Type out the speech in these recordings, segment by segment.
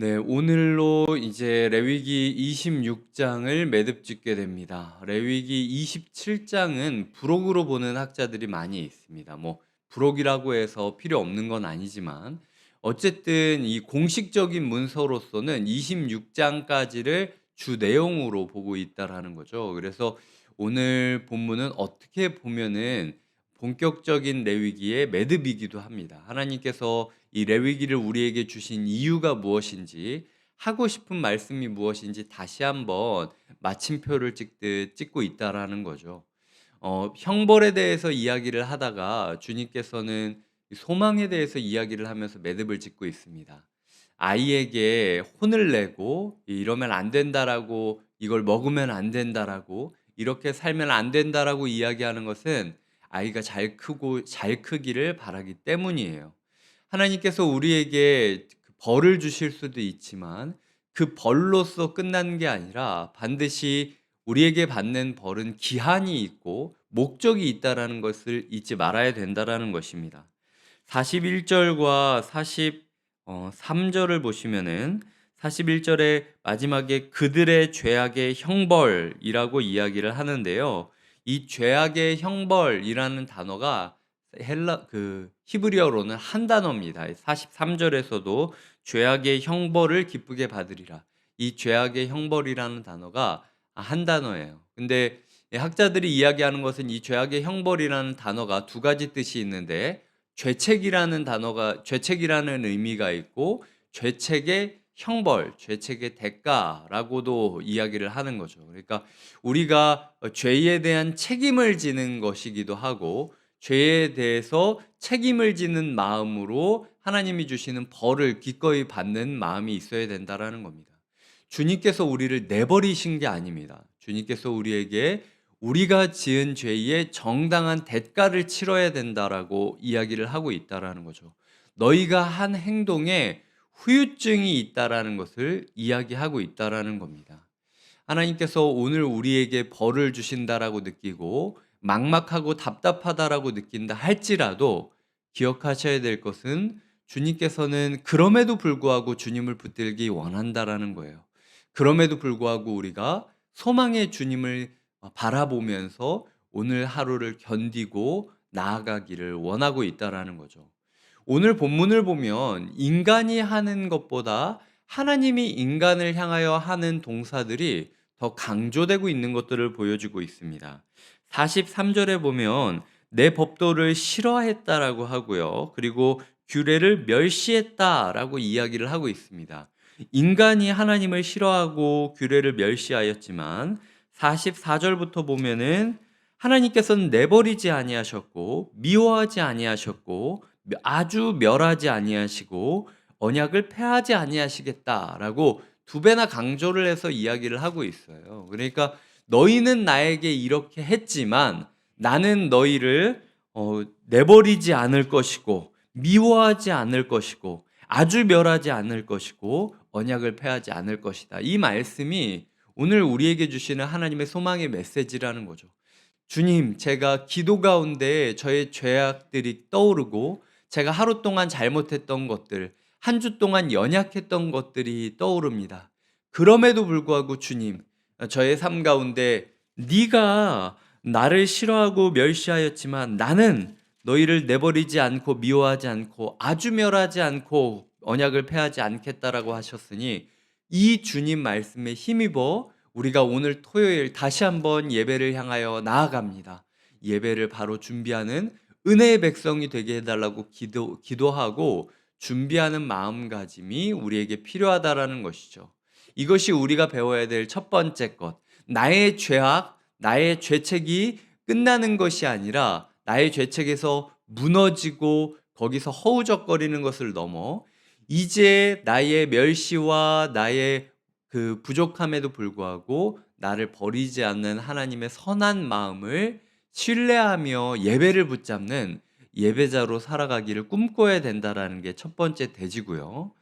네, 오늘로 이제 레위기 26장을 매듭 짓게 됩니다. 레위기 27장은 부록으로 보는 학자들이 많이 있습니다. 부록이라고 해서 필요 없는 건 아니지만 어쨌든 이 공식적인 문서로서는 26장까지를 주 내용으로 보고 있다라는 거죠. 그래서 오늘 본문은 어떻게 보면은 본격적인 레위기의 매듭이기도 합니다. 하나님께서 이 레위기를 우리에게 주신 이유가 무엇인지, 하고 싶은 말씀이 무엇인지 다시 한번 마침표를 찍듯 찍고 있다라는 거죠. 형벌에 대해서 이야기를 하다가 주님께서는 소망에 대해서 이야기를 하면서 매듭을 짓고 있습니다. 아이에게 혼을 내고 이러면 안 된다라고, 이걸 먹으면 안 된다라고, 이렇게 살면 안 된다라고 이야기하는 것은 아이가 잘 크고 잘 크기를 바라기 때문이에요. 하나님께서 우리에게 그 벌을 주실 수도 있지만 그 벌로서 끝나는 게 아니라 반드시 우리에게 받는 벌은 기한이 있고 목적이 있다라는 것을 잊지 말아야 된다라는 것입니다. 41절과 43절을 보시면은 41절의 마지막에 그들의 죄악의 형벌이라고 이야기를 하는데요. 이 죄악의 형벌이라는 단어가 히브리어로는 한 단어입니다. 43절에서도 죄악의 형벌을 기쁘게 받으리라. 이 죄악의 형벌이라는 단어가 한 단어예요. 근데 학자들이 이야기하는 것은 이 죄악의 형벌이라는 단어가 두 가지 뜻이 있는데, 죄책이라는 의미가 있고 죄책의 형벌, 죄책의 대가라고도 이야기를 하는 거죠. 그러니까 우리가 죄에 대한 책임을 지는 것이기도 하고 죄에 대해서 책임을 지는 마음으로 하나님이 주시는 벌을 기꺼이 받는 마음이 있어야 된다라는 겁니다. 주님께서 우리를 내버리신 게 아닙니다. 주님께서 우리에게 우리가 지은 죄의 정당한 대가를 치러야 된다라고 이야기를 하고 있다라는 거죠. 너희가 한 행동에 후유증이 있다라는 것을 이야기하고 있다라는 겁니다. 하나님께서 오늘 우리에게 벌을 주신다라고 느끼고 막막하고 답답하다라고 느낀다 할지라도 기억하셔야 될 것은 주님께서는 그럼에도 불구하고 주님을 붙들기 원한다라는 거예요. 그럼에도 불구하고 우리가 소망의 주님을 바라보면서 오늘 하루를 견디고 나아가기를 원하고 있다라는 거죠. 오늘 본문을 보면 인간이 하는 것보다 하나님이 인간을 향하여 하는 동사들이 더 강조되고 있는 것들을 보여주고 있습니다. 43절에 보면 내 법도를 싫어했다라고 하고요. 그리고 규례를 멸시했다라고 이야기를 하고 있습니다. 인간이 하나님을 싫어하고 규례를 멸시하였지만 44절부터 보면은 하나님께서는 내버리지 아니하셨고 미워하지 아니하셨고 아주 멸하지 아니하시고 언약을 폐하지 아니하시겠다라고 두 배나 강조를 해서 이야기를 하고 있어요. 그러니까 너희는 나에게 이렇게 했지만 나는 너희를 내버리지 않을 것이고 미워하지 않을 것이고 아주 멸하지 않을 것이고 언약을 폐하지 않을 것이다. 이 말씀이 오늘 우리에게 주시는 하나님의 소망의 메시지라는 거죠. 주님, 제가 기도 가운데 저의 죄악들이 떠오르고 제가 하루 동안 잘못했던 것들, 한 주 동안 연약했던 것들이 떠오릅니다. 그럼에도 불구하고 주님, 저의 삶 가운데 네가 나를 싫어하고 멸시하였지만 나는 너희를 내버리지 않고 미워하지 않고 아주 멸하지 않고 언약을 폐하지 않겠다라고 하셨으니 이 주님 말씀에 힘입어 우리가 오늘 토요일 다시 한번 예배를 향하여 나아갑니다. 예배를 바로 준비하는 은혜의 백성이 되게 해달라고 기도하고 준비하는 마음가짐이 우리에게 필요하다라는 것이죠. 이것이 우리가 배워야 될 첫 번째 것. 나의 죄악, 나의 죄책이 끝나는 것이 아니라 나의 죄책에서 무너지고 거기서 허우적거리는 것을 넘어 이제 나의 멸시와 나의 그 부족함에도 불구하고 나를 버리지 않는 하나님의 선한 마음을 신뢰하며 예배를 붙잡는 예배자로 살아가기를 꿈꿔야 된다라는 게 첫 번째 대지고요.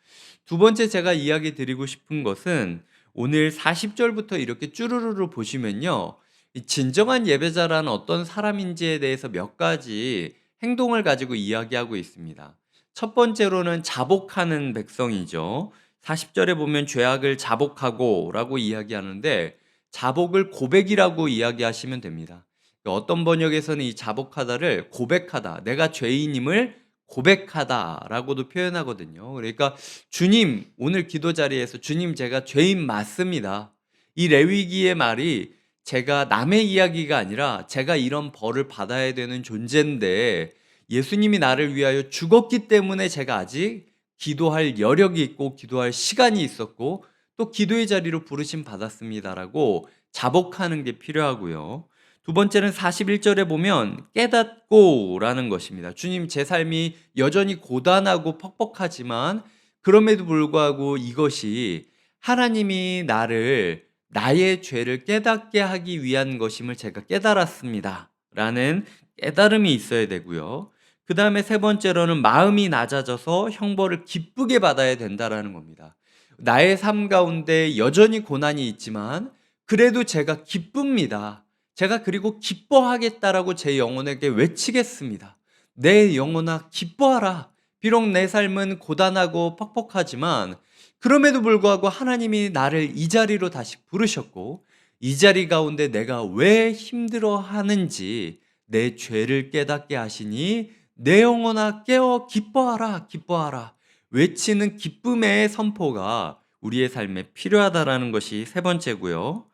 두 번째 제가 이야기 드리고 싶은 것은 오늘 40절부터 이렇게 쭈루루루 보시면요. 이 진정한 예배자라는 어떤 사람인지에 대해서 몇 가지 행동을 가지고 이야기하고 있습니다. 첫 번째로는 자복하는 백성이죠. 40절에 보면 죄악을 자복하고라고 이야기하는데 자복을 고백이라고 이야기하시면 됩니다. 어떤 번역에서는 이 자복하다를 고백하다, 내가 죄인임을 고백하다라고도 표현하거든요. 그러니까 주님, 오늘 기도 자리에서 주님 제가 죄인 맞습니다. 이 레위기의 말이 제가 남의 이야기가 아니라 제가 이런 벌을 받아야 되는 존재인데 예수님이 나를 위하여 죽었기 때문에 제가 아직 기도할 여력이 있고 기도할 시간이 있었고 또 기도의 자리로 부르심 받았습니다라고 자복하는 게 필요하고요. 두 번째는 41절에 보면 깨닫고라는 것입니다. 주님, 제 삶이 여전히 고단하고 퍽퍽하지만 그럼에도 불구하고 이것이 하나님이 나의 죄를 깨닫게 하기 위한 것임을 제가 깨달았습니다. 라는 깨달음이 있어야 되고요. 그 다음에 세 번째로는 마음이 낮아져서 형벌을 기쁘게 받아야 된다라는 겁니다. 나의 삶 가운데 여전히 고난이 있지만 그래도 제가 기쁩니다. 제가 그리고 기뻐하겠다라고 제 영혼에게 외치겠습니다. 내 영혼아 기뻐하라. 비록 내 삶은 고단하고 퍽퍽하지만 그럼에도 불구하고 하나님이 나를 이 자리로 다시 부르셨고 이 자리 가운데 내가 왜 힘들어 하는지 내 죄를 깨닫게 하시니 내 영혼아 깨어 기뻐하라 기뻐하라 외치는 기쁨의 선포가 우리의 삶에 필요하다라는 것이 세 번째고요.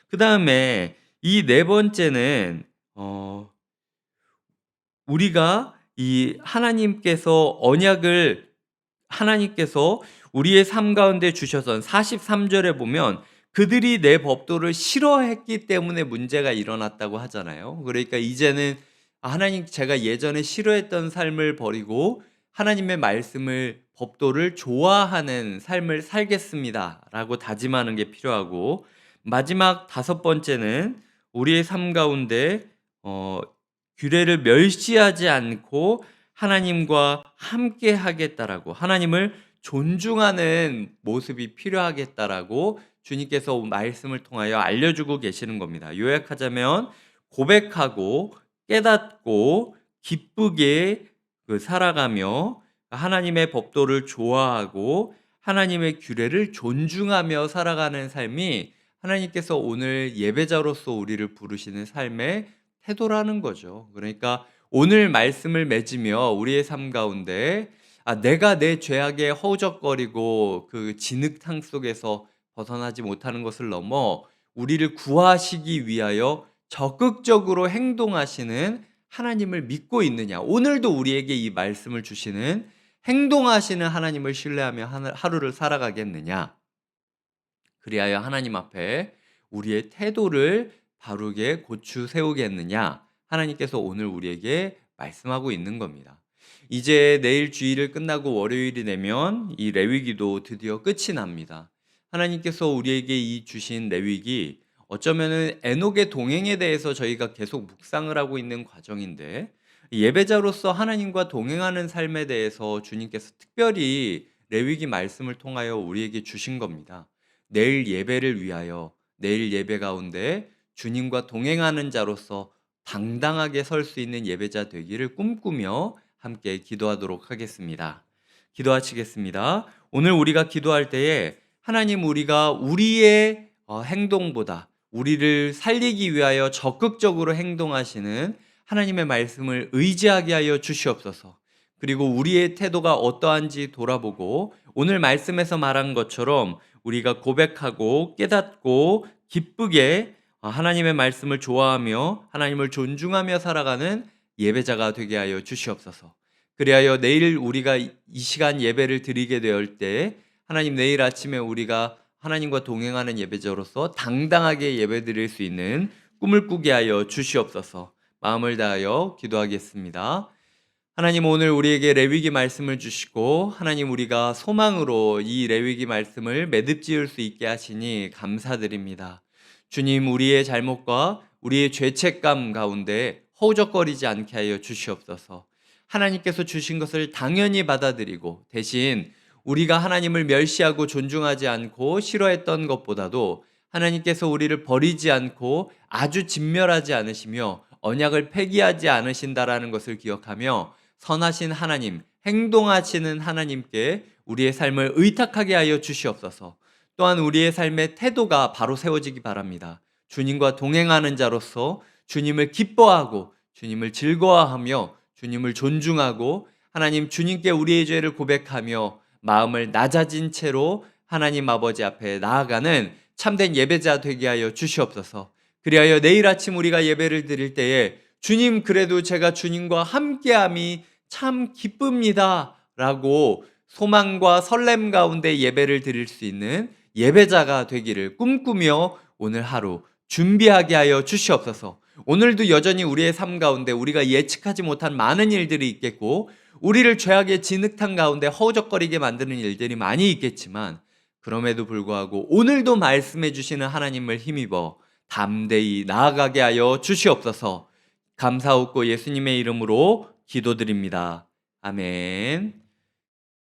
그 다음에 이 네 번째는 우리가 이 하나님께서 우리의 삶 가운데 주셔선 43절에 보면 그들이 내 법도를 싫어했기 때문에 문제가 일어났다고 하잖아요. 그러니까 이제는 하나님, 제가 예전에 싫어했던 삶을 버리고 하나님의 말씀을, 법도를 좋아하는 삶을 살겠습니다라고 다짐하는 게 필요하고, 마지막 다섯 번째는 우리의 삶 가운데 규례를 멸시하지 않고 하나님과 함께 하겠다라고, 하나님을 존중하는 모습이 필요하겠다라고 주님께서 말씀을 통하여 알려주고 계시는 겁니다. 요약하자면 고백하고 깨닫고 기쁘게 살아가며 하나님의 법도를 좋아하고 하나님의 규례를 존중하며 살아가는 삶이 하나님께서 오늘 예배자로서 우리를 부르시는 삶의 태도라는 거죠. 그러니까 오늘 말씀을 맺으며 우리의 삶 가운데 내가 내 죄악에 허우적거리고 그 진흙탕 속에서 벗어나지 못하는 것을 넘어 우리를 구하시기 위하여 적극적으로 행동하시는 하나님을 믿고 있느냐, 오늘도 우리에게 이 말씀을 주시는 행동하시는 하나님을 신뢰하며 하루를 살아가겠느냐, 그리하여 하나님 앞에 우리의 태도를 바르게 고추 세우겠느냐, 하나님께서 오늘 우리에게 말씀하고 있는 겁니다. 이제 내일 주일을 끝나고 월요일이 되면 이 레위기도 드디어 끝이 납니다. 하나님께서 우리에게 이 주신 레위기, 어쩌면은 에녹의 동행에 대해서 저희가 계속 묵상을 하고 있는 과정인데, 예배자로서 하나님과 동행하는 삶에 대해서 주님께서 특별히 레위기 말씀을 통하여 우리에게 주신 겁니다. 내일 예배를 위하여, 내일 예배 가운데 주님과 동행하는 자로서 당당하게 설 수 있는 예배자 되기를 꿈꾸며 함께 기도하도록 하겠습니다. 기도하시겠습니다. 오늘 우리가 기도할 때에 하나님, 우리가 우리의 행동보다 우리를 살리기 위하여 적극적으로 행동하시는 하나님의 말씀을 의지하게 하여 주시옵소서. 그리고 우리의 태도가 어떠한지 돌아보고 오늘 말씀에서 말한 것처럼 우리가 고백하고 깨닫고 기쁘게 하나님의 말씀을 좋아하며 하나님을 존중하며 살아가는 예배자가 되게 하여 주시옵소서. 그리하여 내일 우리가 이 시간 예배를 드리게 될 때 하나님, 내일 아침에 우리가 하나님과 동행하는 예배자로서 당당하게 예배 드릴 수 있는 꿈을 꾸게 하여 주시옵소서. 마음을 다하여 기도하겠습니다. 하나님, 오늘 우리에게 레위기 말씀을 주시고 하나님, 우리가 소망으로 이 레위기 말씀을 매듭지을 수 있게 하시니 감사드립니다. 주님, 우리의 잘못과 우리의 죄책감 가운데 허우적거리지 않게 하여 주시옵소서. 하나님께서 주신 것을 당연히 받아들이고 대신 우리가 하나님을 멸시하고 존중하지 않고 싫어했던 것보다도 하나님께서 우리를 버리지 않고 아주 진멸하지 않으시며 언약을 폐기하지 않으신다라는 것을 기억하며 선하신 하나님, 행동하시는 하나님께 우리의 삶을 의탁하게 하여 주시옵소서. 또한 우리의 삶의 태도가 바로 세워지기 바랍니다. 주님과 동행하는 자로서 주님을 기뻐하고 주님을 즐거워하며 주님을 존중하고 하나님 주님께 우리의 죄를 고백하며 마음을 낮아진 채로 하나님 아버지 앞에 나아가는 참된 예배자 되게 하여 주시옵소서. 그리하여 내일 아침 우리가 예배를 드릴 때에 주님, 그래도 제가 주님과 함께함이 참 기쁩니다 라고 소망과 설렘 가운데 예배를 드릴 수 있는 예배자가 되기를 꿈꾸며 오늘 하루 준비하게 하여 주시옵소서. 오늘도 여전히 우리의 삶 가운데 우리가 예측하지 못한 많은 일들이 있겠고 우리를 죄악의 진흙탕 가운데 허우적거리게 만드는 일들이 많이 있겠지만 그럼에도 불구하고 오늘도 말씀해 주시는 하나님을 힘입어 담대히 나아가게 하여 주시옵소서. 감사하고 예수님의 이름으로 기도드립니다. 아멘.